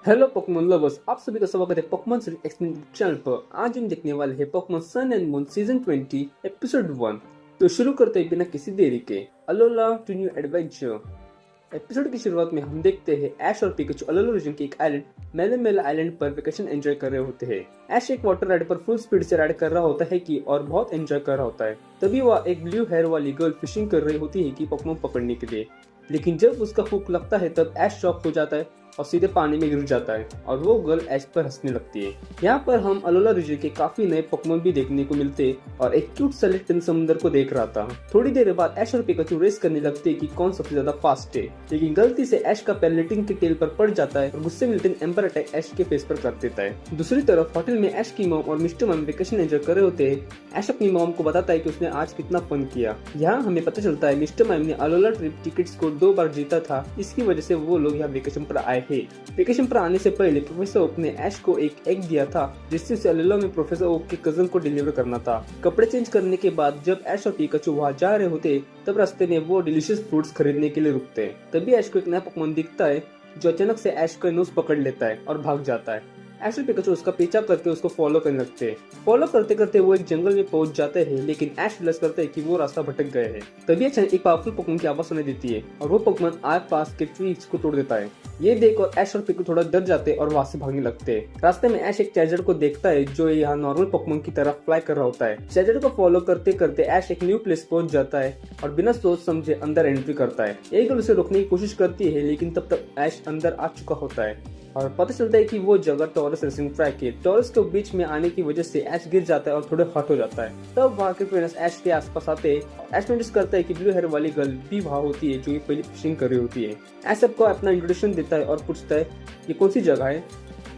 Hello Pokemon lovers, आप सभी का स्वागत है पोकेमोन सीरीज एक्सप्लेन चैनल पर। आज हम देखने वाले हैं Pokemon Sun and Moon season 20 episode 1। तो शुरू करते हैं बिना किसी देरी के Alola to new adventure. Episode की शुरुआत में हम देखते हैं ऐश और पिकाचू अलोला रीजन के एक आइलैंड मेलेमेला आइलैंड पर वेकेशन एंजॉय कर रहे होते हैं। ऐश एक वाटर राइड पर फुल स्पीड से राइड कर रहा होता है कि और बहुत एंजॉय कर रहा होता है। तभी वह एक ब्लू हेयर वाली गर्ल फिशिंग कर रही होती है कि पोकेमोन पकड़ने के लिए, लेकिन जब उसका हुक लगता है तब ऐश शॉक हो जाता है और सीधे पानी में गिर जाता है और वो गर्ल ऐश पर हंसने लगती है। यहाँ पर हम अलोला रीजन के काफी नए पोकेमोन भी देखने को मिलते और एक क्यूट सा लिटिल समुद्र को देख रहा था। थोड़ी देर बाद ऐश और पिकाचू रेस करने लगते कि कौन सबसे ज्यादा फास्ट है, लेकिन गलती से ऐश का पैर लिटिल के टेल पर पड़ जाता है और गुस्से में लिटिल एम्पर अटैक ऐश के फेस पर कर देता है। दूसरी तरफ होटल में ऐश की मॉम और मिस्टर मॉम वेकेशन एंजॉय कर रहे होते हैं। ऐश अपनी मॉम को बताता है कि उसने आज कितना फन किया। यहाँ हमें पता चलता है मिस्टर मॉम ने अलोला ट्रिप टिकट्स को 2 बार जीता था, इसकी वजह से वो लोग यहाँ वेकेशन पर आए हैं। वेकेशन पर आने से पहले प्रोफेसर ओक ने ऐश को एक एग दिया था जिससे उसे अलोला में प्रोफेसर ओक के कजन को डिलीवर करना था। कपड़े चेंज करने के बाद जब ऐश और पिकाचू वहाँ जा रहे होते तब रास्ते में वो डिलीशियस फ्रूट्स खरीदने के लिए रुकते हैं। तभी ऐश को एक नया पोकेमोन दिखता है जो अचानक से ऐश का नोज पकड़ लेता है और भाग जाता है। ऐश और पिकाचू उसका पीछा करके उसको फॉलो करने लगते हैं। फॉलो करते करते वो एक जंगल में पहुंच जाते हैं, लेकिन ऐश रियलाइज करते हैं कि वो रास्ता भटक गए हैं। तभी अचानक एक पावरफुल पोकेमोन की आवाज सुनाई देती है और वो पोकेमोन आस पास के ट्रीज को तोड़ देता है। ये देख और ऐश और पिकाचू थोड़ा डर जाते हैं और वहां से भागने लगते हैं। रास्ते में ऐश एक चैजर को देखता है जो यहाँ नॉर्मल पोकेमोन की तरह फ्लाई कर रहा होता है। चैजर को फॉलो करते करते ऐश एक न्यू प्लेस पहुंच जाता है और बिना सोच समझे अंदर एंट्री करता है। एक गर्ल उसे रोकने की कोशिश करती है, लेकिन तब तक ऐश अंदर आ चुका होता है और पता चलता है कि वो जगह टॉरस रेसिंग ट्रैक है। टॉरस के बीच में आने की वजह से ऐश गिर जाता है और थोड़े हर्ट हो जाता है। तब वहाँ के फ्रेंड्स ऐश के आसपास आते हैं। ऐश नोटिस करता है कि ब्लू हेयर वाली गर्ल भी वहाँ होती है जो ये पहले फिशिंग कर रही होती है। ऐश सबको अपना इंट्रोडक्शन देता है और पूछता है ये कौन सी जगह है।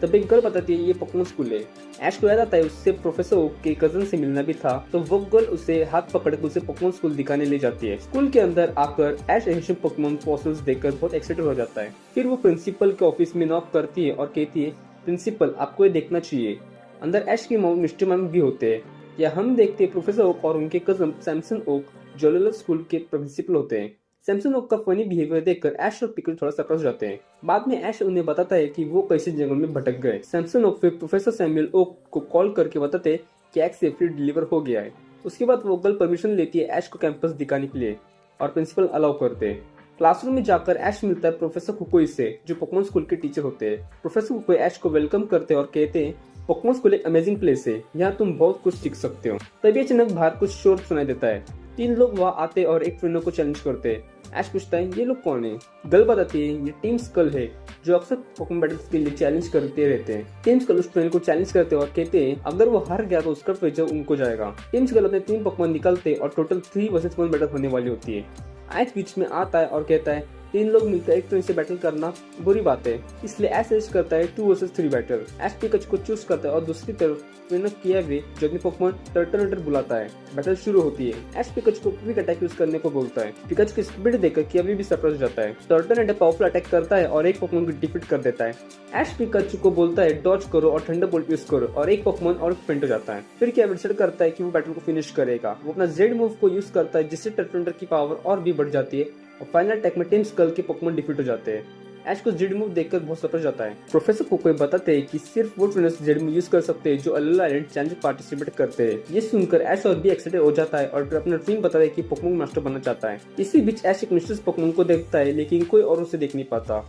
तब एक गर्ल बताती है ये पोकेमोन स्कूल है। ऐश को याद आता है उससे प्रोफेसर ओक के कजन से मिलना भी था, तो वो गर्ल उसे हाथ पकड़कर उसे पोकेमोन स्कूल दिखाने ले जाती है। स्कूल के अंदर आकर ऐश एंशिएंट पोकेमोन फॉसिल्स देखकर बहुत एक्साइटेड हो जाता है। फिर वो प्रिंसिपल के ऑफिस में नॉक करती है और कहती है प्रिंसिपल आपको ये देखना चाहिए। अंदर ऐश की मॉम मिस्टर मॉम भी होते हैं। या हम देखते हैं प्रोफेसर ओक और उनके कजन सैमसन ओक जो अलोला स्कूल के प्रिंसिपल होते हैं। सैमसन ओक का फनी बिहेवियर देखकर ऐश और पिकल थोड़ा सरप्राइज हो जाते हैं। बाद में ऐश उन्हें बताता है कि वो कैसे जंगल में भटक गए। सैमसन ओक फिर प्रोफेसर सैमुअल ओक को कॉल करके बताते हैं कि एग सेफली डिलीवर हो गया है। उसके बाद वो गर्ल परमिशन लेती है ऐश को कैंपस दिखाने के लिए और प्रिंसिपल अलाउ करते हैं। क्लासरूम में जाकर ऐश मिलता है प्रोफेसर कुकोई से जो पोकेमोन स्कूल के टीचर होते हैं। प्रोफेसर कुकोई ऐश को वेलकम करते हैं और कहते हैं पोकेमोन स्कूल एक अमेजिंग प्लेस है, यहाँ तुम बहुत कुछ सीख सकते हो। तभी अचानक बाहर कुछ शोर सुनाई देता है। 3 लोग वहाँ आते और एक फ्रेंड को चैलेंज करते हैं। ऐश पूछता है ये लोग कौन है। गर्ल बताती है ये टीम स्कल है जो अक्सर पोकेमोन बैटल्स के लिए चैलेंज करते रहते हैं। टीम स्कल उस फ्रेंड को चैलेंज करते और कहते हैं अगर वो हार गया तो उसका फ्यूचर उनको जाएगा। टीम स्कल अपने 3 पोकेमोन निकालते और टोटल 3 वर्सेस 1 बैटल होने वाली होती है। ऐश बीच में आता है और कहता है 3 लोग मिलकर एक फ्रेंड से बैटल करना बुरी बात है, इसलिए ऐश सजेस्ट करता है 2 वर्सेस 3 बैटल। ऐश पिकाचू को चूज करता है और दूसरी तरफ ट्रेनर कियावे जो अपने पोकेमोन टर्टल बुलाता है। बैटल शुरू होती है। ऐश पिकाचू को क्विक अटैक यूज करने को बोलता है। पिकाचू की स्पीड देखकर कियावे भी सरप्राइज हो जाता है। टर्टल पावरफुल अटैक करता है और एक पोकेमोन को डिफीट कर देता है। ऐश पिकाचू को बोलता है डॉज करो और थंडरबोल्ट यूज करो और एक पोकेमोन और फेंट हो जाता है। फिर कियावे डिसाइड करता है कि वो बैटल को फिनिश करेगा। वो अपना जेड मूव को यूज करता है जिससे टर्टल की पावर और भी बढ़ जाती है और फाइनल अटैक में टीम स्कल के पोकेमोन डिफीट हो जाते हैं। ऐश को जेड मूव देखकर बहुत सरप्राइज जाता है। प्रोफेसर कुकोई बताते हैं कि सिर्फ वो ट्रेनर्स जेड मूव यूज कर सकते हैं जो अलोला आइलैंड चैलेंज पार्टिसिपेट करते हैं। ये सुनकर ऐश और भी एक्साइटेड हो जाता है और अपना ड्रीम बताता है कि पोकेमोन मास्टर बनना चाहता है। इसी बीच ऐश एक मिस्टर्स पोकेमोन को देखता है, लेकिन कोई और उसे देख नहीं पाता।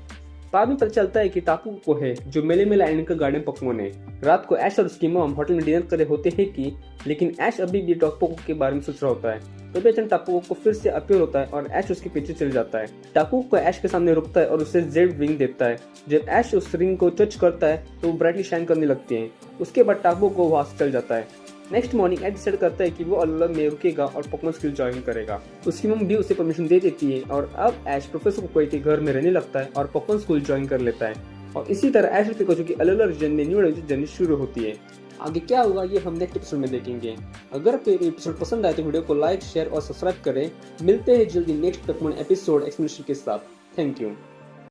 बाद में पता चलता है कि टापू को है जो मेलेमेला आइलैंड का गार्डन पोकेमोन है। रात को ऐश और उसकी मॉम होटल में डिनर कर रहे होते हैं कि लेकिन ऐश अभी भी टापू के बारे में सोच रहा होता है। तभी अचानक टापू को फिर से अपीयर होता है और ऐश उसके पीछे चल जाता है। टापू को ऐश के सामने रुकता है और उसे जेड विंग देता है। जब ऐश उस रिंग को टच करता है तो वो ब्राइटली शाइन करने लगती है। उसके बाद टापू को वहां से चल जाता है। नेक्स्ट मॉर्निंग ऐश डिसाइड करता है कि वो अलोला में रुकेगा और पोकेमोन स्कूल ज्वाइन करेगा। उसकी मम भी उसे परमिशन दे देती है और अब ऐश प्रोफेसर कुकोई के घर में रहने लगता है और पोकेमोन स्कूल ज्वाइन कर लेता है। और इसी तरह ऐश और पिकाचू की अलोला रीजन में न्यू एडवेंचर जर्नी शुरू होती है। आगे क्या होगा ये हम नेक्स्ट एपिसोड में देखेंगे। अगर आपको ये एपिसोड पसंद आए तो वीडियो को लाइक, शेयर और सब्सक्राइब करें। मिलते हैं जल्दी नेक्स्ट पोकेमोन एपिसोड एक्सप्लेनेशन के साथ। Thank you.